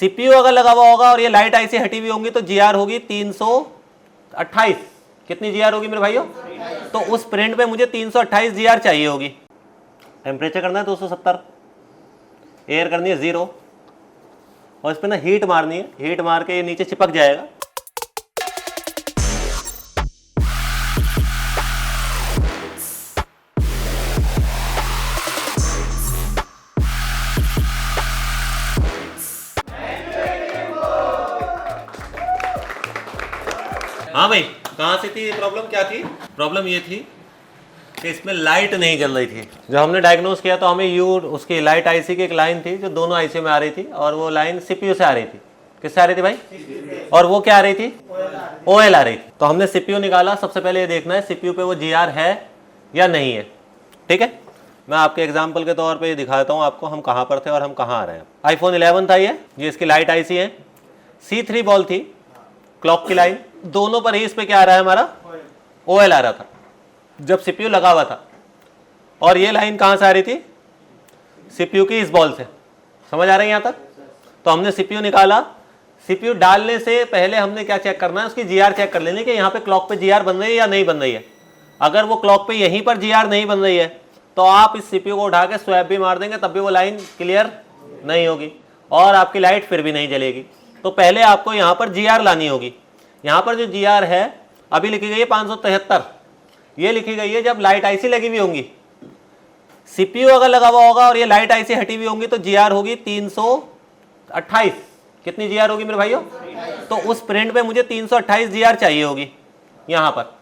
CPU अगर लगा हुआ होगा और ये लाइट आईसी हटी हुई होंगी तो जीआर होगी 328। कितनी जीआर होगी मेरे भाइयों? तो उस प्रिंट पे मुझे 328 जीआर चाहिए होगी। टेम्परेचर करना है 270, एयर करनी है 0 और इस पे ना हीट मारनी है, हीट मार के ये नीचे चिपक जाएगा। हाँ भाई, कहाँ से थी प्रॉब्लम? क्या थी प्रॉब्लम? ये थी कि इसमें लाइट नहीं जल रही थी। जब हमने डायग्नोस किया तो हमें उसकी लाइट आईसी की एक लाइन थी जो दोनों आईसी में आ रही थी और वो लाइन सीपीयू से आ रही थी। किससे आ रही थी भाई? और वो क्या आ रही थी? ओएल आ रही थी। तो हमने सीपीयू निकाला। सबसे पहले ये देखना है सीपीयू पे वो जीआर है या नहीं है। ठीक है, मैं आपके एग्जाम्पल के तौर पर दिखाता हूँ आपको हम कहाँ पर थे और हम कहाँ आ रहे हैं। आईफोन 11 था ये इसकी लाइट आईसी है। C3 बॉल थी, क्लॉक की लाइन, दोनों पर ही इस पे क्या आ रहा है हमारा? ओएल आ रहा था जब सीपीयू लगा हुआ था। और ये लाइन कहां से आ रही थी? सीपीयू की इस बॉल से। समझ आ रही है यहां तक? तो हमने सीपीयू निकाला। सीपीयू डालने से पहले हमने क्या चेक करना है? उसकी जीआर चेक कर लेनी कि यहाँ पे क्लॉक पे जीआर बन रही है या नहीं बन रही है। अगर वो क्लॉक पे यहीं पर जीआर नहीं बन रही है तो आप इस सीपीयू को उठा के स्वैप भी मार देंगे तब भी वो लाइन क्लियर नहीं होगी और आपकी लाइट फिर भी नहीं जलेगी। तो पहले आपको यहाँ पर जीआर लानी होगी। यहाँ पर जो जीआर है अभी लिखी गई है 573, ये लिखी गई है जब लाइट आईसी लगी हुई होंगी। सीपीयू अगर लगा हुआ होगा और ये लाइट आईसी हटी हुई होंगी तो जीआर होगी 328। कितनी जीआर होगी मेरे भाइयों? तो उस प्रिंट पे मुझे 328 जीआर चाहिए होगी यहाँ पर।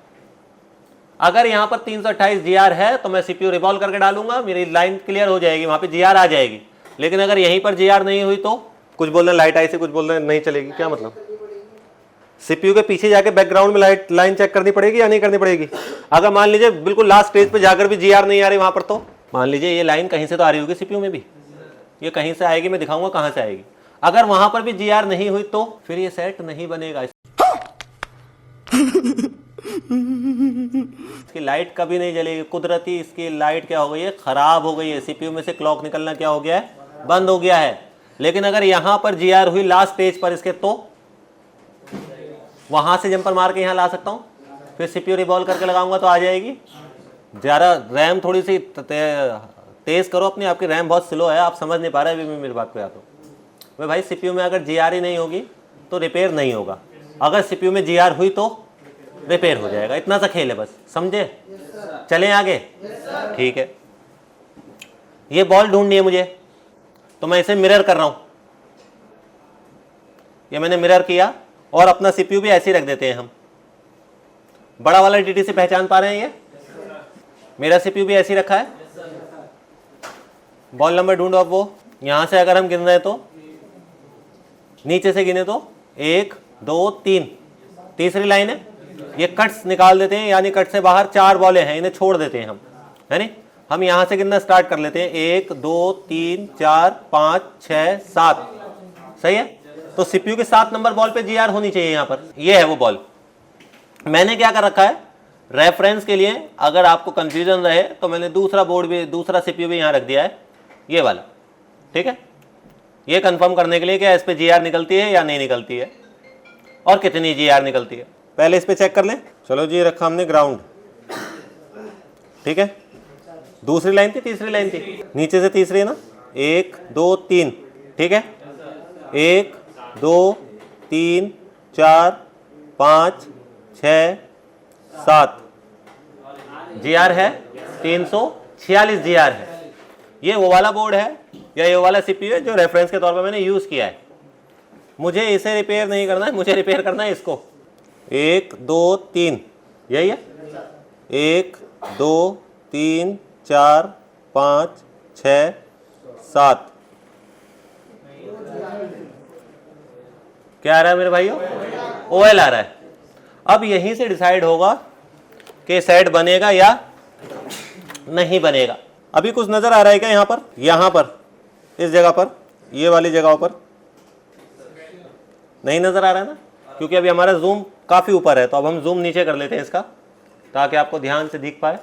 अगर यहाँ पर 328 जीआर है तो मैं सीपीयू रिवॉल्व करके डालूंगा, मेरी लाइन क्लियर हो जाएगी, वहां पे जीआर आ जाएगी। लेकिन अगर यहीं पर जीआर नहीं हुई तो कुछ बोल रहे हैं लाइट आईसी, कुछ बोल रहे हैं नहीं चलेगी। क्या मतलब? सीपीयू के पीछे जाके बैकग्राउंड में लाइन चेक करनी पड़ेगी या नहीं करनी पड़ेगी? अगर मान लीजिए बिल्कुल लास्ट स्टेज पे जाकर भी जीआर नहीं आ रही वहां पर, तो मान लीजिए ये लाइन कहीं से तो आ रही होगी सीपीयू में भी, ये कहीं से आएगी, मैं दिखाऊंगा कहां से आएगी। अगर वहां पर भी जीआर नहीं हुई तो फिर ये सेट नहीं बनेगा। इसकी लाइट कभी नहीं जलेगी। कुदरती इसकी लाइट क्या हो गई है? खराब हो गई है। सीपीयू में से क्लॉक निकलना क्या हो गया है? बंद हो गया है। लेकिन अगर यहां पर जीआर हुई लास्ट स्टेज पर इसके तो वहां से जंपर मार के यहां ला सकता हूं, फिर सीपीयू रिवॉल्व करके लगाऊंगा तो आ जाएगी। जरा रैम थोड़ी सी तेज करो अपनी, आपकी रैम बहुत स्लो है, आप समझ नहीं पा रहे अभी मेरी बात को। या तो भाई सीपीयू में अगर जीआर ही नहीं होगी तो रिपेयर नहीं होगा, अगर सीपीयू में जीआर हुई तो रिपेयर हो जाएगा। इतना सा खेल है बस, समझे? चलें आगे? ठीक है, ये बॉल ढूंढनी है मुझे तो मैं इसे मिरर कर रहा हूं। ये मैंने मिरर किया और अपना सीपीयू भी ऐसे ही रख देते हैं हम। बड़ा वाला डीटीसी पहचान पा रहे हैं? ये मेरा सीपीयू भी ऐसे ही रखा है। बॉल नंबर ढूंढो। अब वो यहां से अगर हम गिन रहे हैं तो नीचे से गिने तो 1 2 3, तीसरी लाइन है। ये कट्स निकाल देते हैं, यानी कट से बाहर 4 बॉलें हैं, इन्हें छोड़ देते हैं हम, है नहीं? हम यहां से गिनना स्टार्ट कर लेते हैं। 1 2 3 4 5 6 7। सही है? तो सीपीयू के 7 नंबर बॉल पे जीआर होनी चाहिए। यहां पर ये है वो बॉल। मैंने क्या कर रखा है रेफरेंस के लिए, अगर आपको कंफ्यूजन रहे तो मैंने दूसरा बोर्ड भी, दूसरा सीपीयू भी यहां रख दिया है, ये वाला। ठीक है, ये कंफर्म करने के लिए कि इस पे जीआर निकलती है या नहीं निकलती है और कितनी जीआर निकलती है। पहले इस पे चेक कर लें। चलो जी, रखा हमने ग्राउंड। ठीक है, दूसरी लाइन थी, तीसरी लाइन थी, नीचे से तीसरी है ना। 1 2 3। ठीक है, 1 2 3 4 5 6 7 जीआर है। 346 जीआर है। ये वो वाला बोर्ड है या ये वाला सीपीयू है जो रेफरेंस के तौर पर मैंने यूज किया है। मुझे इसे रिपेयर नहीं करना है, मुझे रिपेयर करना है इसको। 1 2 3, यही है। 1 2 3 4 5 6 7। क्या आ रहा है मेरे भाइयों? ओएल आ रहा है। अब यहीं से डिसाइड होगा कि सेट बनेगा या नहीं बनेगा। अभी कुछ नजर आ रहा है क्या? यहां पर इस जगह पर, ये वाली जगहों पर नहीं नजर आ रहा है ना, क्योंकि अभी हमारा जूम काफी ऊपर है। तो अब हम जूम नीचे कर लेते हैं इसका, ताकि आपको ध्यान से दिख पाए।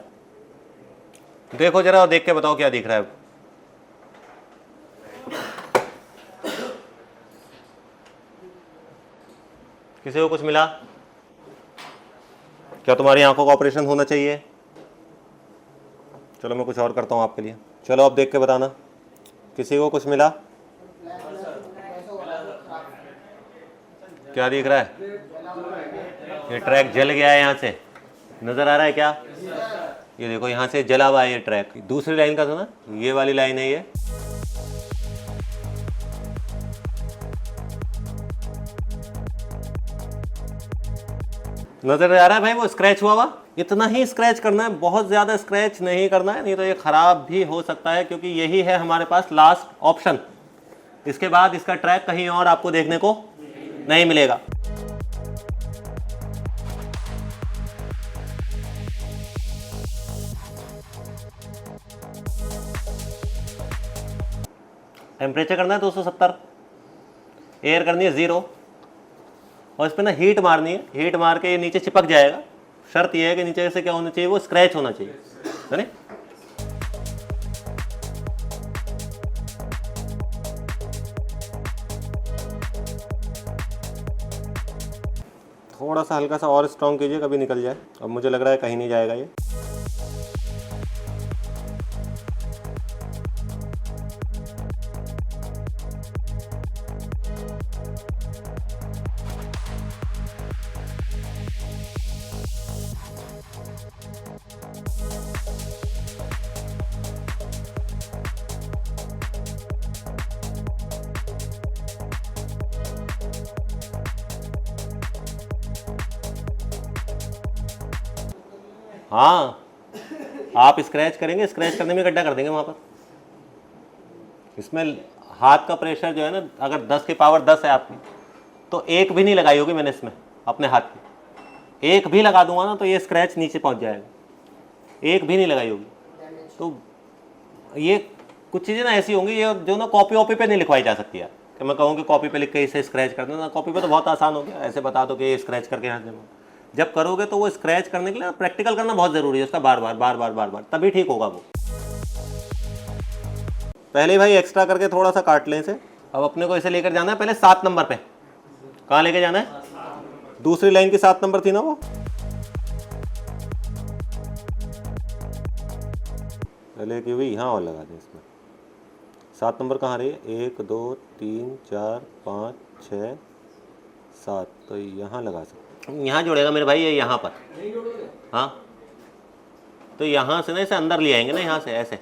देखो जरा और देख के बताओ क्या दिख रहा है। किसी को कुछ मिला? क्या तुम्हारी आंखों का ऑपरेशन होना चाहिए? चलो मैं कुछ और करता हूँ आपके लिए। चलो अब देख के बताना, किसी को कुछ मिला? क्या दिख रहा है? ये ट्रैक जल गया है, यहाँ से नजर आ रहा है क्या? ये देखो यहाँ से जला हुआ है ये ट्रैक। दूसरी लाइन का सुना, ये वाली लाइन है ये। नजर आ रहा है भाई वो स्क्रैच हुआ हुआ? इतना ही स्क्रैच करना है, बहुत ज्यादा स्क्रैच नहीं करना है, नहीं तो ये खराब भी हो सकता है, क्योंकि यही है हमारे पास लास्ट ऑप्शन। इसके बाद इसका ट्रैक कहीं और आपको देखने को नहीं मिलेगा। टेम्परेचर करना है 270, एयर करनी है 0, और इस पर ना हीट मारनी है। हीट मार के ये नीचे चिपक जाएगा। शर्त यह है कि नीचे से क्या होना चाहिए, वो स्क्रैच होना चाहिए, है ना? थोड़ा सा हल्का सा और स्ट्रॉन्ग कीजिए, कभी निकल जाए। अब मुझे लग रहा है कहीं नहीं जाएगा ये। हाँ, आप स्क्रैच करेंगे, स्क्रैच करने में गड्ढा कर देंगे वहाँ पर। इसमें हाथ का प्रेशर जो है ना, अगर 10 की पावर 10 है आपकी, तो एक भी नहीं लगाई होगी मैंने इसमें अपने हाथ की। एक भी लगा दूंगा ना तो ये स्क्रैच नीचे पहुँच जाएगा। एक भी नहीं लगाई होगी। तो ये कुछ चीज़ें ना ऐसी होंगी ये जो ना कॉपी वॉपी पे नहीं लिखवाई जा सकती है, कि मैं कहूँ कि कॉपी पे लिख के इसे स्क्रैच कर देना। कॉपी पे तो बहुत आसान हो गया, ऐसे बता दो कि ये स्क्रैच करके यहाँ से। जब करोगे तो वो स्क्रैच करने के लिए प्रैक्टिकल करना बहुत ज़रूरी है उसका, बार बार, तभी ठीक होगा वो। पहले भाई एक्स्ट्रा करके थोड़ा सा काट लें इसे। अब अपने को इसे लेकर जाना है पहले 7 नंबर पे। कहाँ लेके जाना है? दूसरी लाइन की 7 नंबर थी ना वो। पहले की हुई यहाँ और लगा दें इसमें। 7 नंबर कहाँ रही है? 1 2 3 4 5 6 7, तो यहाँ लगा सकते। यहाँ जोड़ेगा मेरे भाई, ये यहाँ पर। हाँ, तो यहाँ से ना इसे अंदर ले आएंगे ना, यहाँ से ऐसे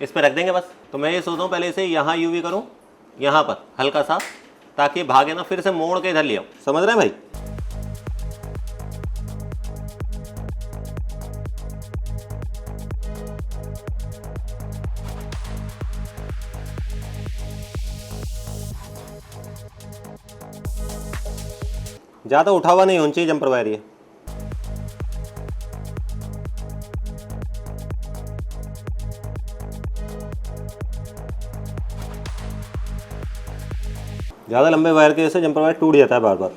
इस पर रख देंगे बस। तो मैं ये सोचता हूँ पहले इसे यहाँ यूवी करूँ, यहाँ पर हल्का सा, ताकि भागे ना, फिर से मोड़ के इधर ले आऊँ। समझ रहे हैं भाई? ज़्यादा उठा हुआ नहीं होना चाहिए जंपर वायर ये। ज़्यादा लंबे वायर की वजह से जंपर वायर टूट जाता है बार बार।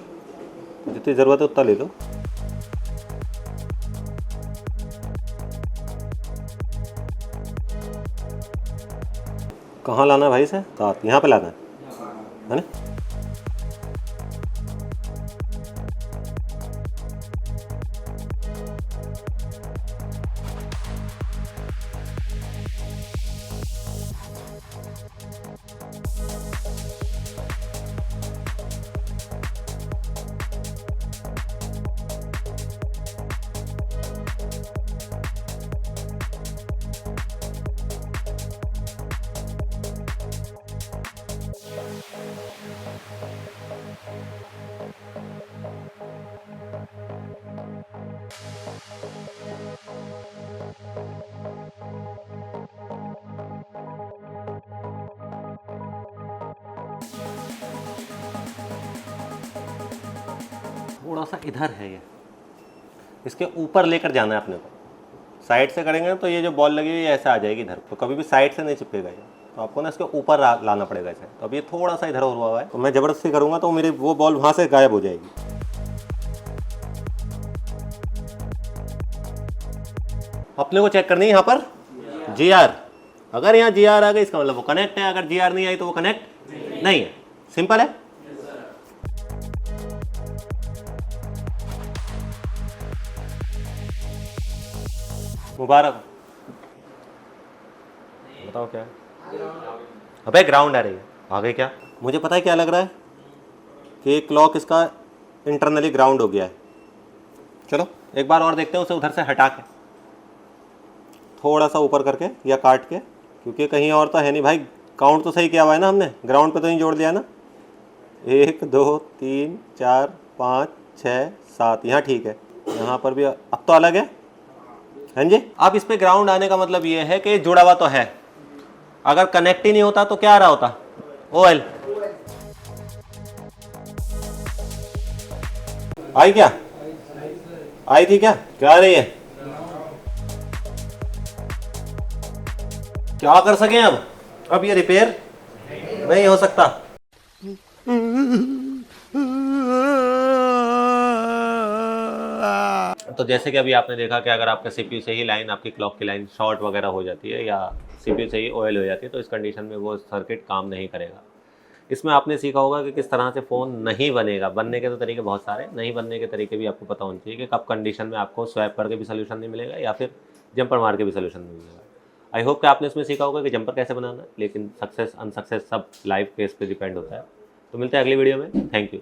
जितनी ज़रूरत है उतना ले लो। कहाँ लाना है भाई इसे? साथ यहाँ पे लाना है ना? थोड़ा सा इधर है ये, इसके ऊपर लेकर जाना है अपने को। साइड से करेंगे तो ये जो बॉल लगी है ये ऐसे आ जाएगी इधर, तो कभी भी साइड से नहीं चिपकेगा ये, तो आपको ना इसके ऊपर लाना पड़ेगा इसे। तो अब ये थोड़ा सा इधर हुआ है, तो मैं ज़बरदस्ती करूँगा तो मेरी वो बॉल वहाँ से गायब हो जाएगी। अपने को चेक करनी है यहाँ पर GR। अगर यहाँ GR आ गई इसका मतलब वो कनेक्ट है, अगर GR नहीं आई तो वो कनेक्ट नहीं है। सिंपल है। मुबारक हो। बताओ क्या है? अबे ग्राउंड आ रही है आगे। क्या मुझे पता है क्या लग रहा है कि क्लॉक इसका इंटरनली ग्राउंड हो गया है। चलो एक बार और देखते हैं उसे उधर से हटा के, थोड़ा सा ऊपर करके या काट के, क्योंकि कहीं और तो है नहीं भाई। काउंट तो सही किया हुआ है ना हमने, ग्राउंड पे तो नहीं जोड़ दिया ना। 1 2 3 4 5 6 7 यहाँ ठीक है, यहाँ पर भी अब तो अलग है। हाँ जी, अब इस पे ग्राउंड आने का मतलब ये है कि जुड़ा हुआ तो है। अगर कनेक्ट ही नहीं होता तो क्या आ रहा होता? OL आई क्या? आई थी क्या? क्या आ रही है? क्या कर सकें अब ये रिपेयर नहीं हो सकता। तो जैसे कि अभी आपने देखा कि अगर आपका CPU से ही लाइन, आपकी क्लॉक की लाइन शॉर्ट वगैरह हो जाती है या CPU से ही OL हो जाती है, तो इस कंडीशन में वो सर्किट काम नहीं करेगा। इसमें आपने सीखा होगा कि किस तरह से फ़ोन नहीं बनेगा। बनने के तो तरीके बहुत सारे, नहीं बनने के तरीके भी आपको पता होने चाहिए कि कब कंडीशन में आपको स्वैप करके भी सोल्यूशन नहीं मिलेगा या फिर जंपर मार के भी सोल्यूशन नहीं मिलेगा। आई होप कि आपने इसमें सीखा होगा कि जंपर कैसे बनाना है, लेकिन सक्सेस अनसक्सेस सब लाइव केस पे डिपेंड होता है। तो मिलते हैं अगली वीडियो में। Thank you.